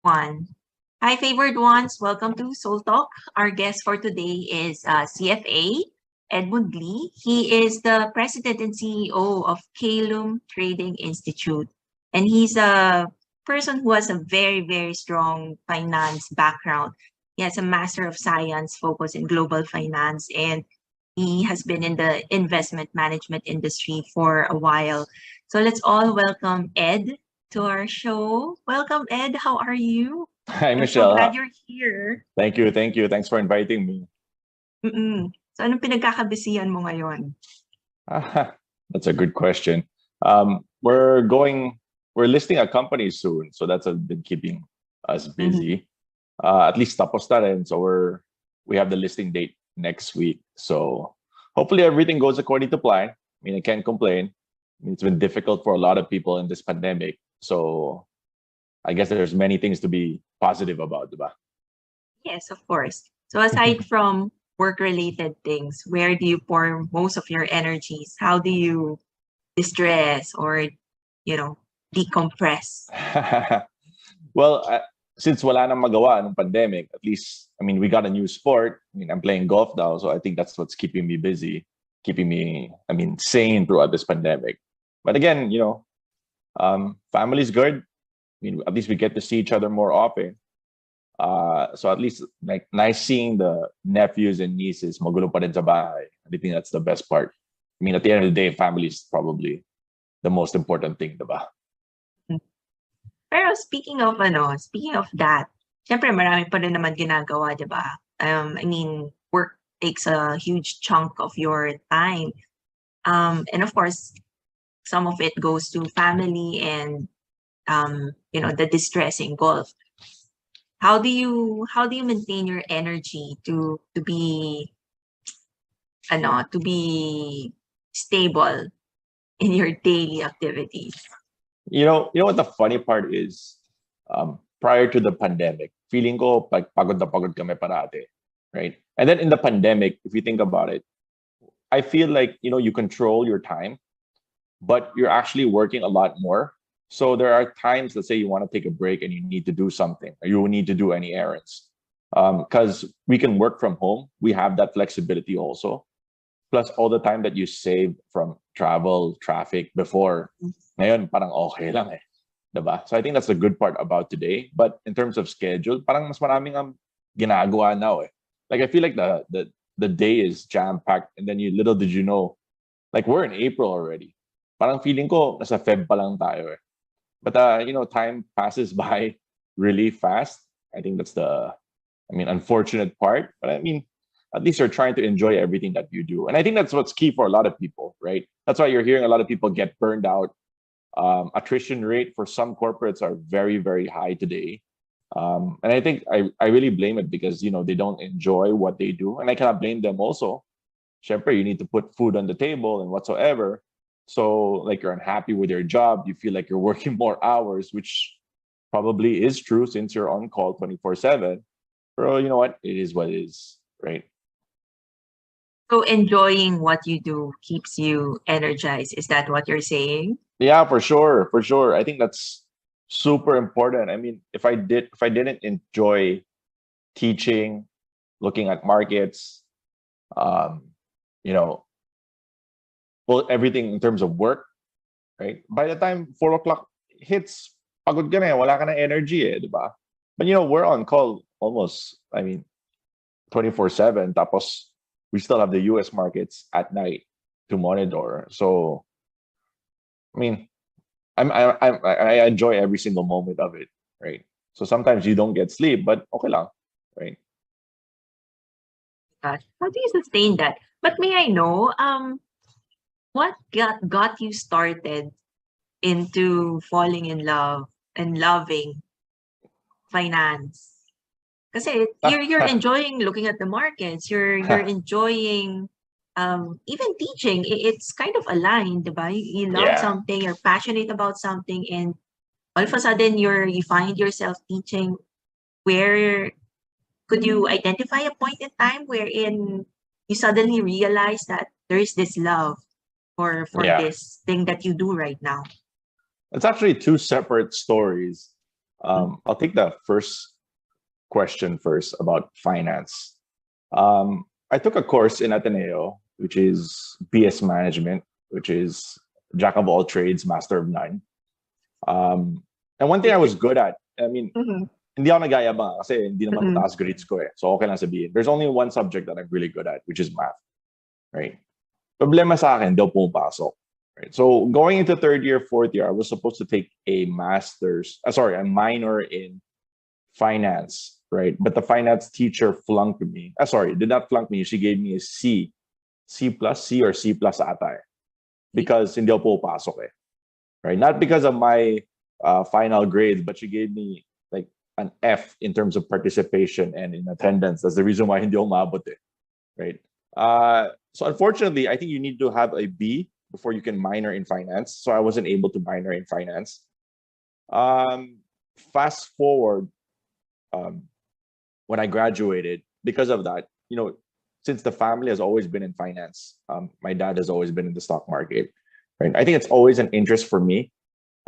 One. Hi, favored ones. Welcome to Soul Talk. Our guest for today is CFA Edmund Lee. He is the president and CEO of Caylum Trading Institute. And he's a person who has a very, very strong finance background. He has a Master of Science focus in global finance, and he has been in the investment management industry for a while. So let's all welcome Ed to our show. Welcome, Ed. How are you? Hi, I'm so Michelle. glad you're here. Thank you. Thank you. Thanks for inviting me. So anong pinagkakabisihan mo ngayon? That's a good question. We're listing a company soon, so that's been keeping us busy. At least tapos na rin, so we have the listing date next week. So hopefully everything goes according to plan. I mean, I can't complain. I mean, it's been difficult for a lot of people in this pandemic. So I guess there's many things to be positive about, diba? Yes, of course. So aside from work-related things, where do you pour most of your energies? How do you distress or, decompress? Well, since wala nang magawa ng pandemic, at least, I mean, we got a new sport. I mean, I'm playing golf now, so I think that's what's keeping me busy, keeping me, sane throughout this pandemic. But again, family's good. I mean, at least we get to see each other more often. So at least like nice seeing the nephews and nieces magulo pa rin sa bahay. I think that's the best part. I mean, at the end of the day, family is probably the most important thing, diba? Pero speaking of that, syempre marami pa rin naman ginagawa, diba? I mean, work takes a huge chunk of your time. And of course, some of it goes to family and the distress in golf. How do you maintain your energy to be stable in your daily activities? You know what the funny part is? Prior to the pandemic, feeling ko pagod na pagod kami parate, right? And then in the pandemic, if you think about it, I feel like you control your time, but you're actually working a lot more. So there are times, let's say you want to take a break and you need to do something, or you need to do any errands. Because we can work from home, we have that flexibility also. Plus all the time that you save from travel, traffic before, ngayon parang okay lang eh. Diba? So I think that's the good part about today. But in terms of schedule, parang mas maraming ang ginagawa now eh. Like I feel like the day is jam-packed, and then little did you know, like we're in April already. Parang feeling ko nasa Feb pa lang tayo eh. But time passes by really fast. I think that's the unfortunate part. But I mean, at least you're trying to enjoy everything that you do. And I think that's what's key for a lot of people, right? That's why you're hearing a lot of people get burned out. Attrition rate for some corporates are very, very high today. And I think I really blame it because, they don't enjoy what they do. And I cannot blame them also. Syempre, you need to put food on the table and whatsoever. So like you're unhappy with your job, you feel like you're working more hours, which probably is true since you're on call 24/7. But you know what? It is what it is, right? So enjoying what you do keeps you energized. Is that what you're saying? Yeah, for sure. For sure. I think that's super important. I mean, if I didn't enjoy teaching, looking at markets, well, everything in terms of work, right? By the time 4 o'clock hits, pagod ka na, wala ka na energy eh, diba? But we're on call almost, 24/7. Tapos we still have the US markets at night to monitor. So, I enjoy every single moment of it, right? So sometimes you don't get sleep, but okay lang, right? Gosh, how do you sustain that? But may I know, what got you started into falling in love and loving finance? Kasi you're enjoying looking at the markets, you're enjoying even teaching. It's kind of aligned, diba? You love something, you're passionate about something, and all of a sudden you find yourself teaching. Where could you identify a point in time wherein you suddenly realize that there is this love for this thing that you do right now? It's actually two separate stories. I'll take the first question first about finance. I took a course in Ateneo, which is BS Management, which is Jack of all trades, master of none. And one thing I was good at, I mean, hindi ako nagayabang kasi hindi naman mataas grades ko eh. So okay lang sabihin. There's only one subject that I'm really good at, which is math. Right? Problema sa akin, daw pumapasok. Right? So going into third year, fourth year, I was supposed to take a minor in finance, right? But the finance teacher flunked me. Did not flunk me. She gave me a C plus, C or C plus ata eh. Because hindi ako pumapasok eh. Right? Not because of my final grades, but she gave me like an F in terms of participation and in attendance. That's the reason why hindi ako maabot eh. Right? So unfortunately, I think you need to have a B before you can minor in finance. So I wasn't able to minor in finance. Fast forward, when I graduated, because of that, you know, since the family has always been in finance, my dad has always been in the stock market, right? I think it's always an interest for me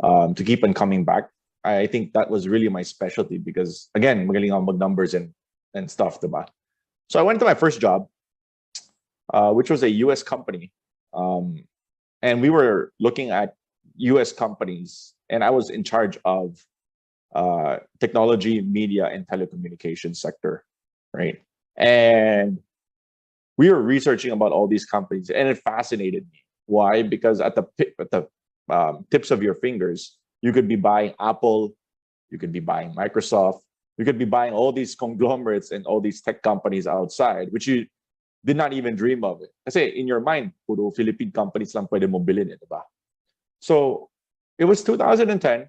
to keep on coming back. I think that was really my specialty because, again, magaling ako mag numbers and stuff, diba? So I went to my first job, which was a US company. And we were looking at US companies, and I was in charge of technology, media, and telecommunications sector, right? And we were researching about all these companies, and it fascinated me. Why? Because at the tips of your fingers, you could be buying Apple, you could be buying Microsoft, you could be buying all these conglomerates and all these tech companies outside, which you did not even dream of it. Kasi in your mind, puro Philippine companies lang pwede mo bilhin, diba? So it was 2010.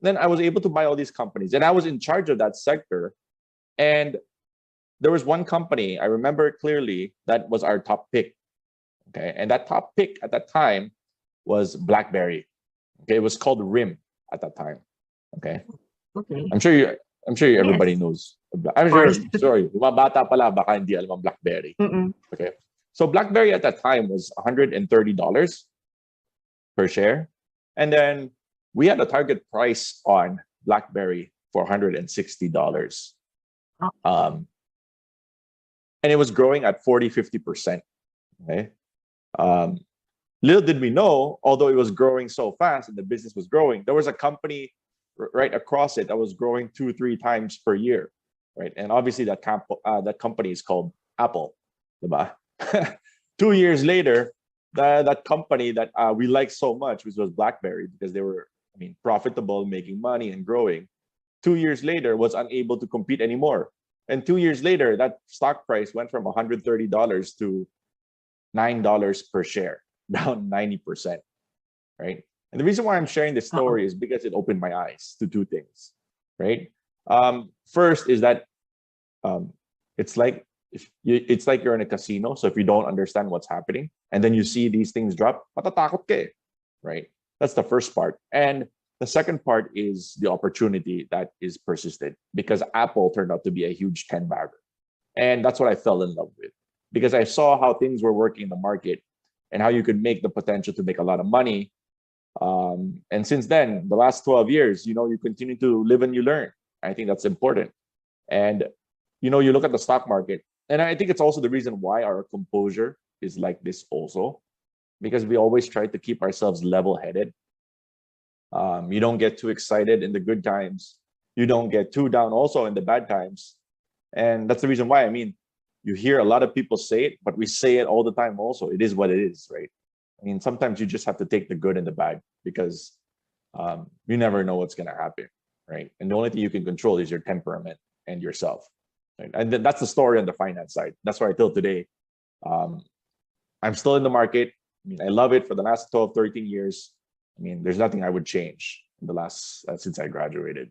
Then I was able to buy all these companies, and I was in charge of that sector. And there was one company, I remember it clearly, that was our top pick. Okay, and that top pick at that time was BlackBerry. Okay, it was called RIM at that time. Okay, I'm sure everybody knows. I'm sure. Sorry, mga bata pala baka hindi alam ang BlackBerry. Okay, so BlackBerry at that time was $130 per share, and then we had a target price on BlackBerry for $160. And it was growing at 40-50%. Okay. Little did we know, although it was growing so fast and the business was growing, there was a company right across it that was growing 2-3 times per year. Right. And obviously that company is called Apple. 2 years later, that company that we liked so much, which was BlackBerry, because they were, profitable, making money and growing, 2 years later was unable to compete anymore. And 2 years later, that stock price went from $130 to $9 per share, down 90%, right? And the reason why I'm sharing this story is because it opened my eyes to two things, right? First is that it's like you're in a casino. So if you don't understand what's happening and then you see these things drop, matatakot ka eh, right? That's the first part. And the second part is the opportunity that is persisted, because Apple turned out to be a huge 10-bagger. And that's what I fell in love with, because I saw how things were working in the market and how you could make the potential to make a lot of money. And since then, the last 12 years, you continue to live and you learn. I think that's important. And, you look at the stock market, and I think it's also the reason why our composure is like this also, because we always try to keep ourselves level-headed. You don't get too excited in the good times. You don't get too down also in the bad times. And that's the reason why, you hear a lot of people say it, but we say it all the time also. It is what it is, right? Sometimes you just have to take the good and the bad, because you never know what's going to happen, right? And the only thing you can control is your temperament and yourself. Right? And that's the story on the finance side. That's why till today, I'm still in the market. I love it for the last 12, 13 years. There's nothing I would change in the last since I graduated.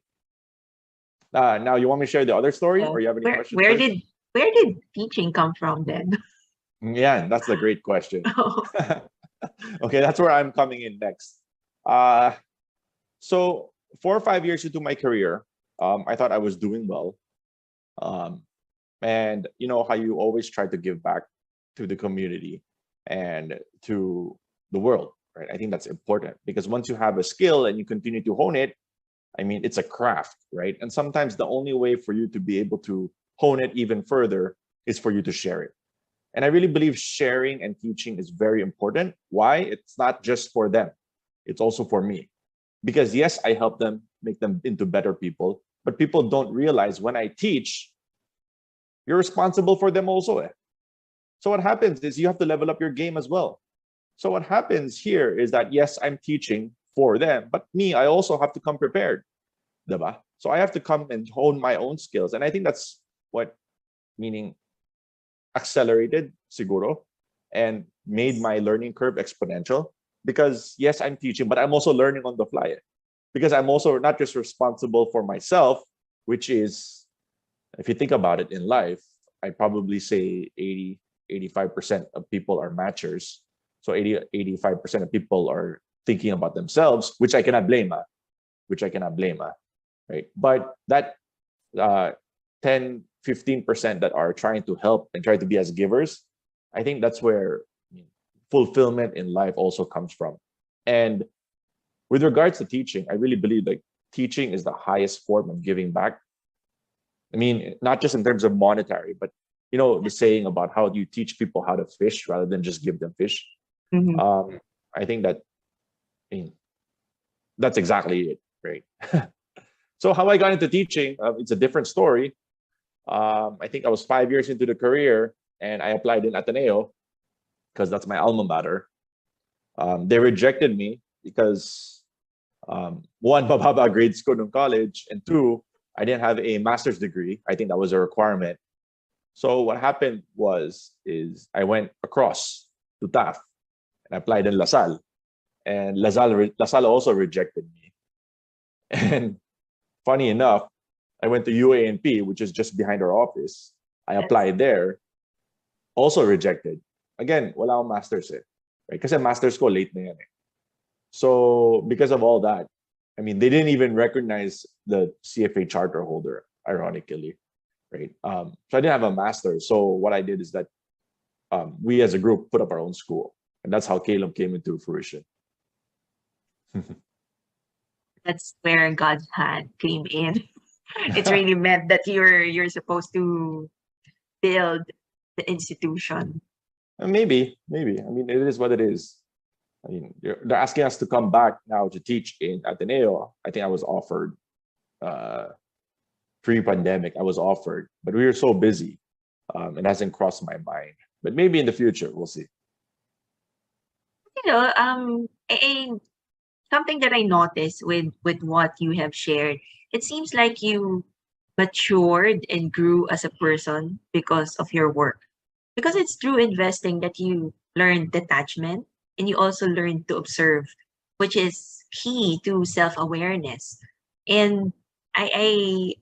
Now, you want me to share the other story, or you have any questions? Where did teaching come from then? Yeah, that's a great question. Okay, that's where I'm coming in next. So 4 or 5 years into my career, I thought I was doing well. And you know how you always try to give back to the community and to the world, right? I think that's important, because once you have a skill and you continue to hone it, I mean, it's a craft, right? And sometimes the only way for you to be able to hone it even further is for you to share it. And I really believe sharing and teaching is very important. Why? It's not just for them, it's also for me. Because yes, I help them make them into better people, but people don't realize when I teach, you're responsible for them also. So what happens is you have to level up your game as well. So what happens here is that yes, I'm teaching for them, but me, I also have to come prepared. Diba? So I have to come and hone my own skills. And I think that's what meaning accelerated siguro and made my learning curve exponential, because yes, I'm teaching, but I'm also learning on the fly, because I'm also not just responsible for myself, which is, if you think about it in life, I probably say 85% of people are matchers. So 85% of people are thinking about themselves, which I cannot blame, right? But that 10-15% that are trying to help and try to be as givers, I think that's where fulfillment in life also comes from. And with regards to teaching, I really believe like teaching is the highest form of giving back. I mean, not just in terms of monetary, but you know, the saying about how do you teach people how to fish rather than just give them fish. Mm-hmm. I think that, I mean, that's exactly it, right? So how I got into teaching, it's a different story. I think I was 5 years into the career and I applied in Ateneo because that's my alma mater. They rejected me because one, bababa grade school in college, and two, I didn't have a master's degree. I think that was a requirement. So what happened is I went across to TAF and I applied in LaSalle, and LaSalle also rejected me. And funny enough, I went to UANP, which is just behind our office. I applied there, also rejected. Again, wala akong master's right? Kasi master's ko late na yan So because of all that, I mean, they didn't even recognize the CFA charter holder, ironically, right? So I didn't have a master's. So what I did is that we as a group put up our own school. And that's how Caylum came into fruition. That's where God's hand came in. It's really meant that you're supposed to build the institution. Maybe. I mean, it is what it is. I mean, they're asking us to come back now to teach in Ateneo. I think I was offered pre-pandemic. I was offered, but we were so busy. It hasn't crossed my mind. But maybe in the future, we'll see. You know, something that I noticed with what you have shared, it seems like you matured and grew as a person because of your work. Because it's through investing that you learn detachment and you also learn to observe, which is key to self-awareness. And I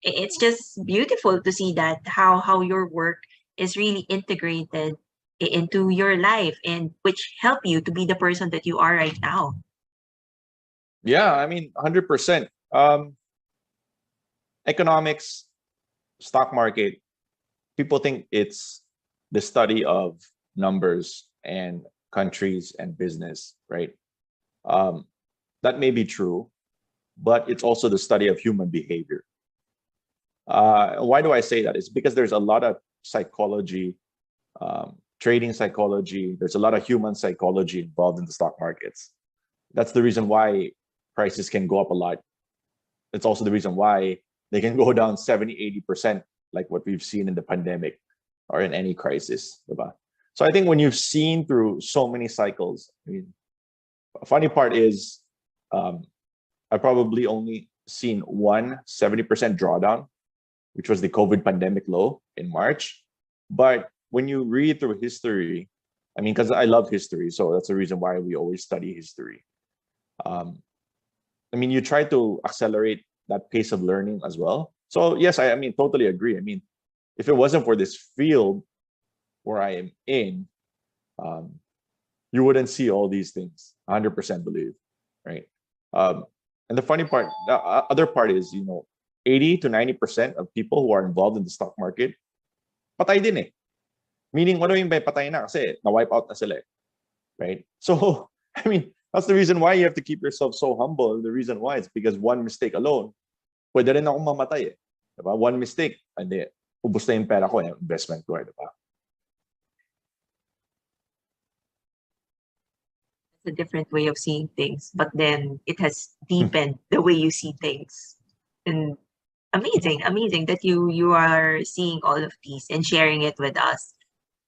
it's just beautiful to see that how your work is really integrated into your life and which help you to be the person that you are right now. Yeah, I mean, 100%. Economics, stock market, people think it's the study of numbers and countries and business, right? That may be true, but it's also the study of human behavior. Why do I say that? It's because there's a lot of psychology, trading psychology. There's a lot of human psychology involved in the stock markets. That's the reason why prices can go up a lot. It's also the reason why they can go down 70, 80%, like what we've seen in the pandemic or in any crisis. Diba? So I think when you've seen through so many cycles, I mean, a funny part is I probably only seen one 70% drawdown, which was the COVID pandemic low in March. But when you read through history, I mean, because I love history, so that's the reason why we always study history. I mean, you try to accelerate that pace of learning as well. So yes, I mean, totally agree. I mean, if it wasn't for this field where I am in, you wouldn't see all these things. 100% believe, right? And the funny part, the other part is, 80 to 90% of people who are involved in the stock market, patay din eh. Meaning, what do you mean by patay na? Kasi na-wipe out na sila eh. Right? So, I mean, That's the reason why you have to keep yourself so humble. The reason why is because one mistake alone, pwede rin akong mamatay eh. Diba? One mistake, hindi, ubos na yung pera ko, investment ko, diba? It's a different way of seeing things, but then it has deepened the way you see things. And amazing that you are seeing all of these and sharing it with us.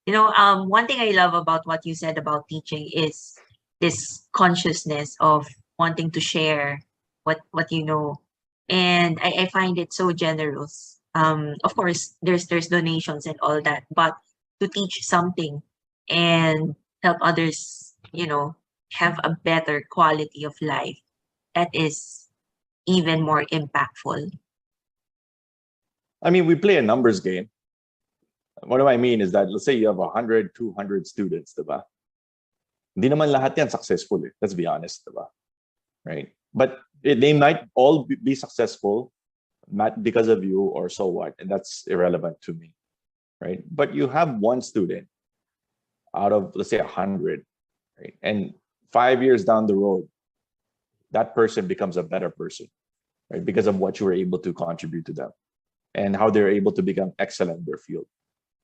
One thing I love about what you said about teaching is this consciousness of wanting to share what you know. And I find it so generous. Of course, there's donations and all that, but to teach something and help others, have a better quality of life, that is even more impactful. I mean, we play a numbers game. What do I mean is that, let's say you have 100, 200 students, diba? Hindi naman lahat yan successful eh. Let's be honest, diba? Right? But they might all be successful, not because of you or so what, and that's irrelevant to me, right? But you have one student out of, let's say, 100, right? And 5 years down the road, that person becomes a better person, right? Because of what you were able to contribute to them and how they're able to become excellent in their field.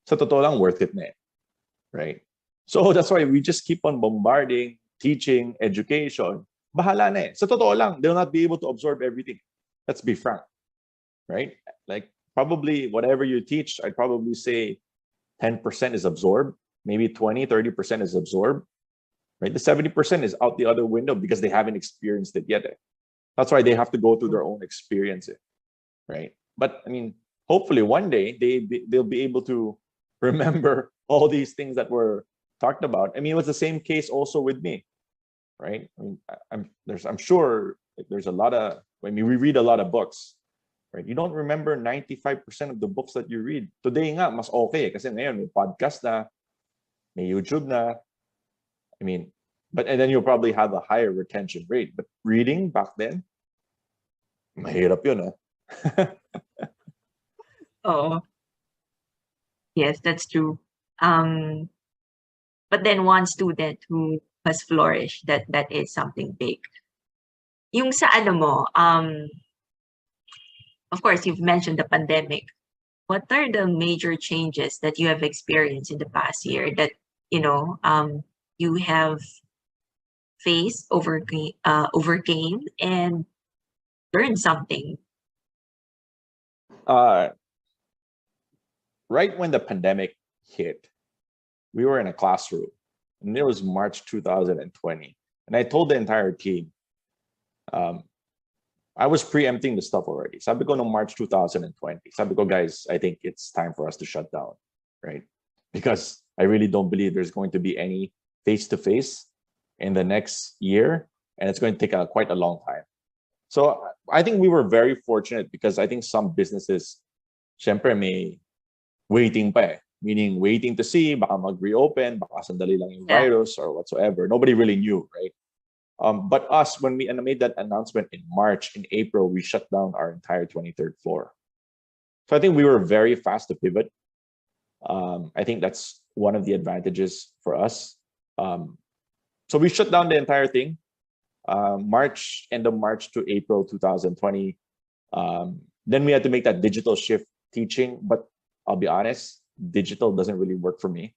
Sa totoo lang, worth it na eh, right? So that's why we just keep on bombarding, teaching, education. Bahala na eh. Sa totoo lang, they'll not be able to absorb everything. Let's be frank, right? Like probably whatever you teach, I'd probably say 10% is absorbed, maybe 20, 30% is absorbed, right? The 70% is out the other window because they haven't experienced it yet. Eh. That's why they have to go through their own experience, right? But I mean, hopefully one day they'll be able to remember all these things that were talked about. I mean, it was the same case also with me, right? I mean, I'm sure there's a lot of, I mean, we read a lot of books, right? You don't remember 95% of the books that you read. Today nga, mas okay. Kasi ngayon, may podcast na, may YouTube na. I mean, and then you'll probably have a higher retention rate. But reading back then, mahirap yun, Oh, yes, that's true. But then one student who has flourished, that is something big. Yung sa ano mo, of course, you've mentioned the pandemic. What are the major changes that you have experienced in the past year that, you have faced, overcame, and learned something? Right when the pandemic hit, we were in a classroom, and it was March 2020. And I told the entire team, I was preempting the stuff already. Sabi ko no March 2020. Sabi ko, guys, I think it's time for us to shut down, right? Because I really don't believe there's going to be any face-to-face in the next year, and it's going to take quite a long time. So I think we were very fortunate because I think some businesses, syempre may waiting pa eh. Meaning waiting to see, baka mag-reopen, baka sandali lang yung virus or whatsoever. Nobody really knew, right? But us, when we made that announcement in March, in April, we shut down our entire 23rd floor. So I think we were very fast to pivot. I think that's one of the advantages for us. So we shut down the entire thing, end of March to April 2020. Then we had to make that digital shift teaching, but I'll be honest, digital doesn't really work for me.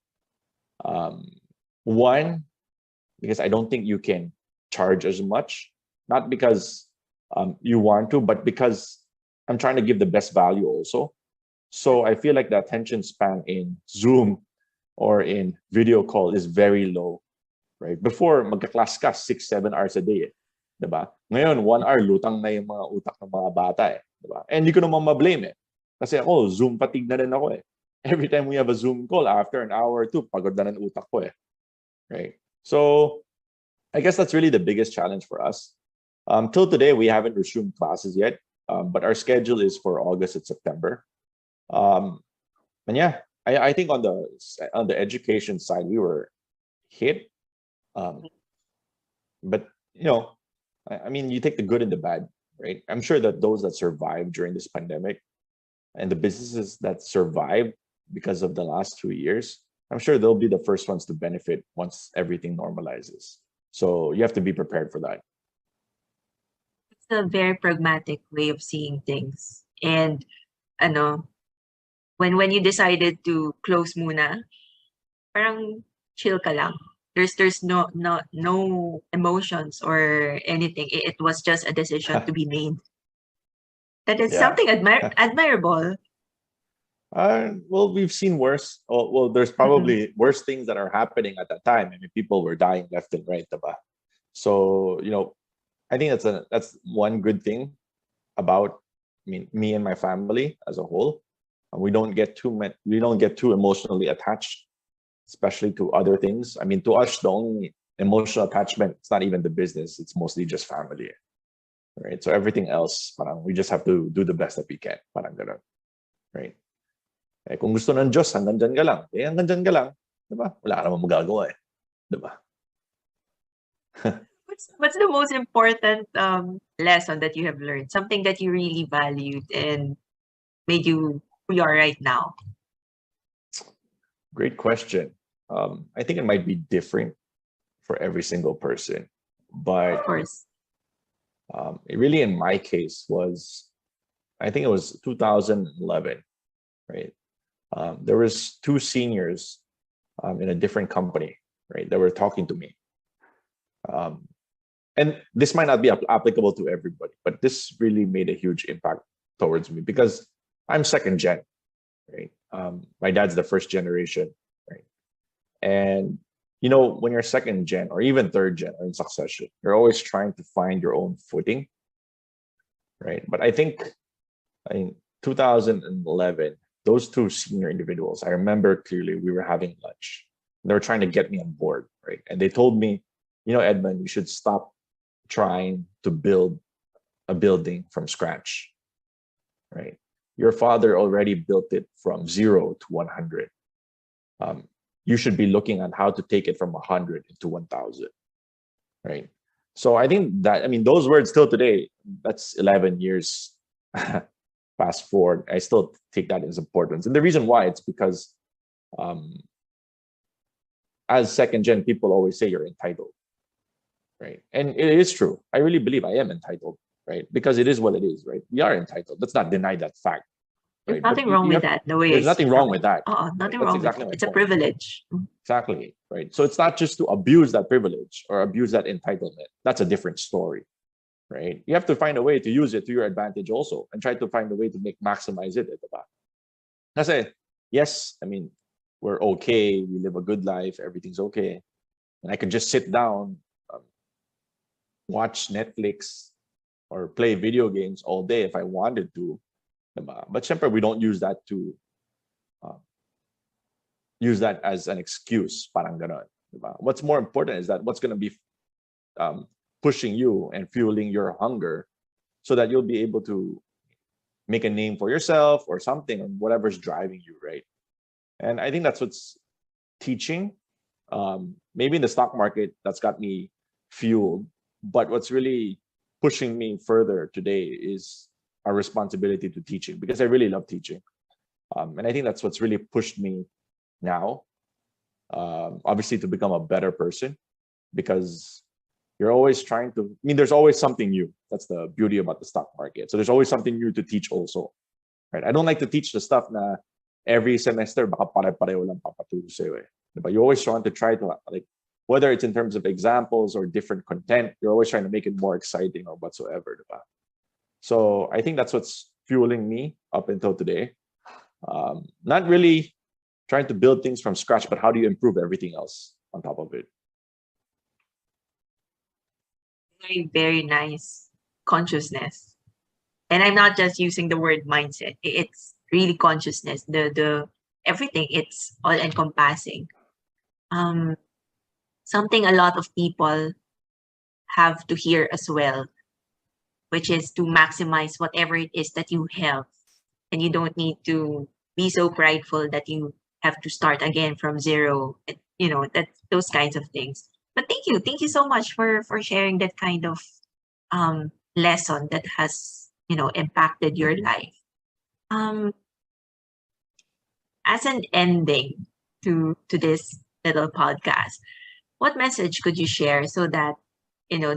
One, because I don't think you can charge as much, not because you want to, but because I'm trying to give the best value also. So I feel like the attention span in Zoom or in video call is very low, right? Before, magka-class ka 6-7 hours a day, diba? Ngayon, 1 hour, lutang na yung mga utak ng mga bata, diba? And hindi ko naman ma-blame Kasi ako, Zoom fatigue na rin ako Every time we have a Zoom call, after an hour or two, pagod na ng utak ko right? So I guess that's really the biggest challenge for us. Till today, we haven't resumed classes yet, but our schedule is for August and September. And yeah, I think on the education side, we were hit. But I mean, you take the good and the bad, right? I'm sure that those that survived during this pandemic and the businesses that survived because of the last 2 years, I'm sure they'll be the first ones to benefit once everything normalizes. So you have to be prepared for that. It's a very pragmatic way of seeing things. And ano, when you decided to close muna, parang chill ka lang. There's no emotions or anything. It was just a decision to be made. That is Yeah. something admirable. Well, we've seen worse. Well, there's probably worse things that are happening at that time. I mean, people were dying left and right, diba? So, I think that's one good thing about me and my family as a whole. We don't get too emotionally attached, especially to other things. I mean, to us, the only emotional attachment, it's not even the business, it's mostly just family. Right? So everything else, parang we just have to do the best that we can. Parang ganun. Right? Eh, kung gusto ng Diyos, hanggang dyan ka lang. Eh, hanggang dyan ka lang. Diba? Wala ka naman magagawa eh. Diba? What's the most important lesson that you have learned? Something that you really valued and made you who you are right now? Great question. I think it might be different for every single person. But Of course. It really, in my case, was, I think it was 2011, right? There was two seniors in a different company, right? That were talking to me. And this might not be applicable to everybody, but this really made a huge impact towards me because I'm second gen, right? My dad's the first generation, right? And when you're second gen or even third gen or in succession, you're always trying to find your own footing, right? But I think in 2011, those two senior individuals, I remember clearly we were having lunch. They were trying to get me on board, right? And they told me, Edmund, you should stop trying to build a building from scratch, right? Your father already built it from 0 to 100. You should be looking at how to take it from 100 into 1,000, right? So I think that, those words still today, that's 11 years fast forward, I still take that as importance. And the reason why, it's because as second gen, people always say you're entitled, right? And it is true. I really believe I am entitled, right? Because it is what it is, right? We are entitled. Let's not deny that fact. There's Right? nothing wrong with that. The way there's nothing wrong with that. Nothing That's wrong exactly with my it. It's a point. privilege. Exactly, right? So it's not just to abuse that privilege or abuse that entitlement. That's a different story, right? You have to find a way to use it to your advantage also and try to find a way to maximize it. Kasi, yes, we're okay. We live a good life. Everything's okay. And I could just sit down, watch Netflix or play video games all day if I wanted to. But syempre, we don't use that to use that as an excuse. Parang ganon. What's more important is that what's going to be pushing you and fueling your hunger so that you'll be able to make a name for yourself or something, or whatever's driving you, right? And I think that's what's teaching. Maybe in the stock market, that's got me fueled. But what's really pushing me further today is our responsibility to teaching, because I really love teaching. And I think that's what's really pushed me now, obviously, to become a better person, because you're always trying to, there's always something new. That's the beauty about the stock market. So there's always something new to teach also, right? I don't like to teach the stuff na every semester, baka pare-pareho lang papaturo sa'yo eh. But you always want to try to, like, whether it's in terms of examples or different content, you're always trying to make it more exciting or whatsoever. Diba? So I think that's what's fueling me up until today. Not really trying to build things from scratch, but how do you improve everything else on top of it? Very, very nice consciousness. And I'm not just using the word mindset. It's really consciousness. The everything, it's all encompassing. Something a lot of people have to hear as well, which is to maximize whatever it is that you have. And you don't need to be so prideful that you have to start again from zero, that those kinds of things. But thank you so much for sharing that kind of lesson that has impacted your life. As an ending to this little podcast, what message could you share so that, you know,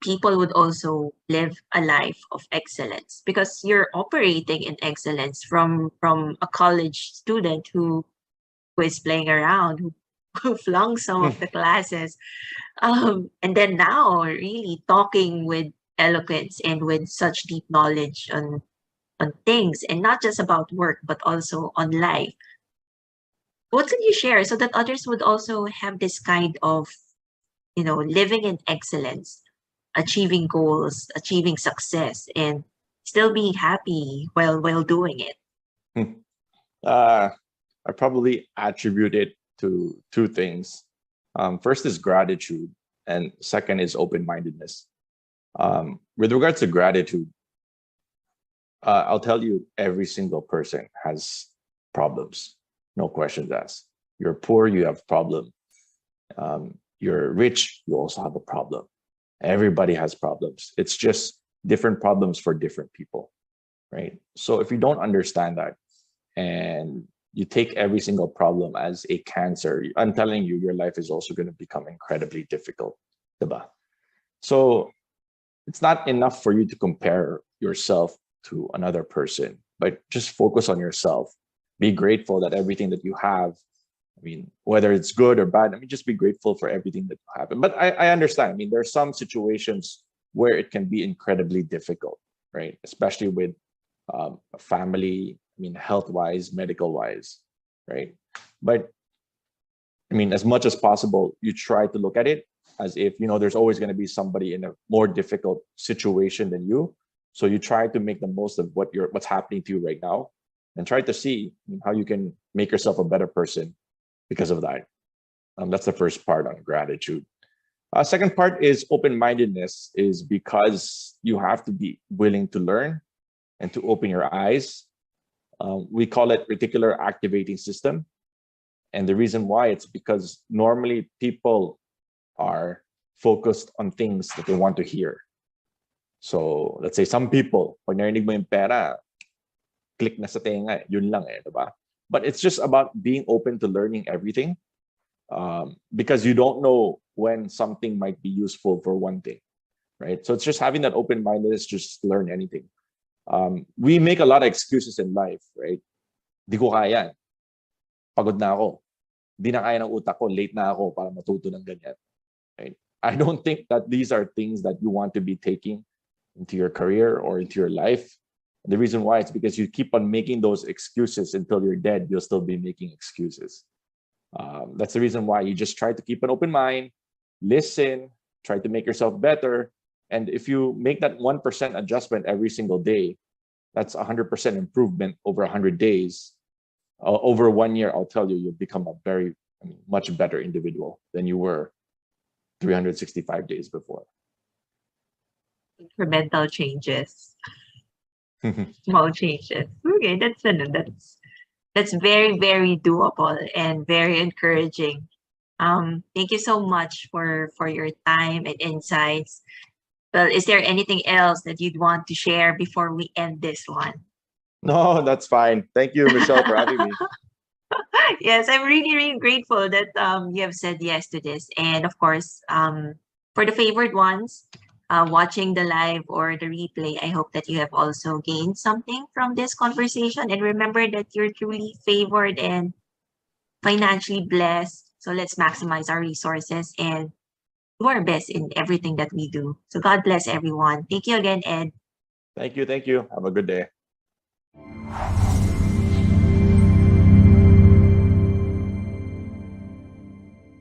people would also live a life of excellence? Because you're operating in excellence from a college student who is playing around, who flung some of the classes, and then now really talking with eloquence and with such deep knowledge on things, and not just about work but also on life. What can you share so that others would also have this kind of, you know, living in excellence, achieving goals, achieving success, and still being happy while doing it? uh, I probably attribute it to two things. First is gratitude, and second is open-mindedness. With regards to gratitude, I'll tell you, every single person has problems, no questions asked. You're poor, you have problem. You're rich, you also have a problem. Everybody has problems. It's just different problems for different people, right? So if you don't understand that and you take every single problem as a cancer, I'm telling you, your life is also going to become incredibly difficult. Diba? So it's not enough for you to compare yourself to another person, but just focus on yourself. Be grateful that everything that you have, I mean, whether it's good or bad, I mean, just be grateful for everything that you have. But I understand, I mean, there are some situations where it can be incredibly difficult, right? Especially with a family, I mean, health-wise, medical-wise, right? But I mean, as much as possible, you try to look at it as if, you know, there's always going to be somebody in a more difficult situation than you. So you try to make the most of what's happening to you right now, and try to see how you can make yourself a better person because of that. That's the first part on gratitude. Second part is open-mindedness, is because you have to be willing to learn and to open your eyes. We call it reticular activating system. And the reason why, it's because normally people are focused on things that they want to hear. So let's say some people, pag narinig mo yung pera, click na sa tenga, yun lang diba? But it's just about being open to learning everything, because you don't know when something might be useful for one thing, right? So it's just having that open-mindedness, just learn anything. We make a lot of excuses in life, right? Di ko kaya. Pagod na ako. Di na kaya ng utak ko, late na ako para matuto ng ganyan. Right? I don't think that these are things that you want to be taking into your career or into your life. And the reason why, it's because you keep on making those excuses until you're dead, you'll still be making excuses. That's the reason why you just try to keep an open mind, listen, try to make yourself better. And if you make that 1% adjustment every single day, that's 100% improvement over 100 days. Over 1 year, I'll tell you, you'll become a very, much better individual than you were 365 days before. Incremental changes, small changes. Okay, that's very, very doable and very encouraging. Thank you so much for your time and insights. Well, is there anything else that you'd want to share before we end this one? No, that's fine. Thank you, Michelle, for having me. Yes, I'm really, really grateful that you have said yes to this. And of course, for the favored ones watching the live or the replay, I hope that you have also gained something from this conversation. And remember that you're truly favored and financially blessed. So let's maximize our resources and do our best in everything that we do. So God bless everyone. Thank you again, Ed. Thank you. Thank you. Have a good day.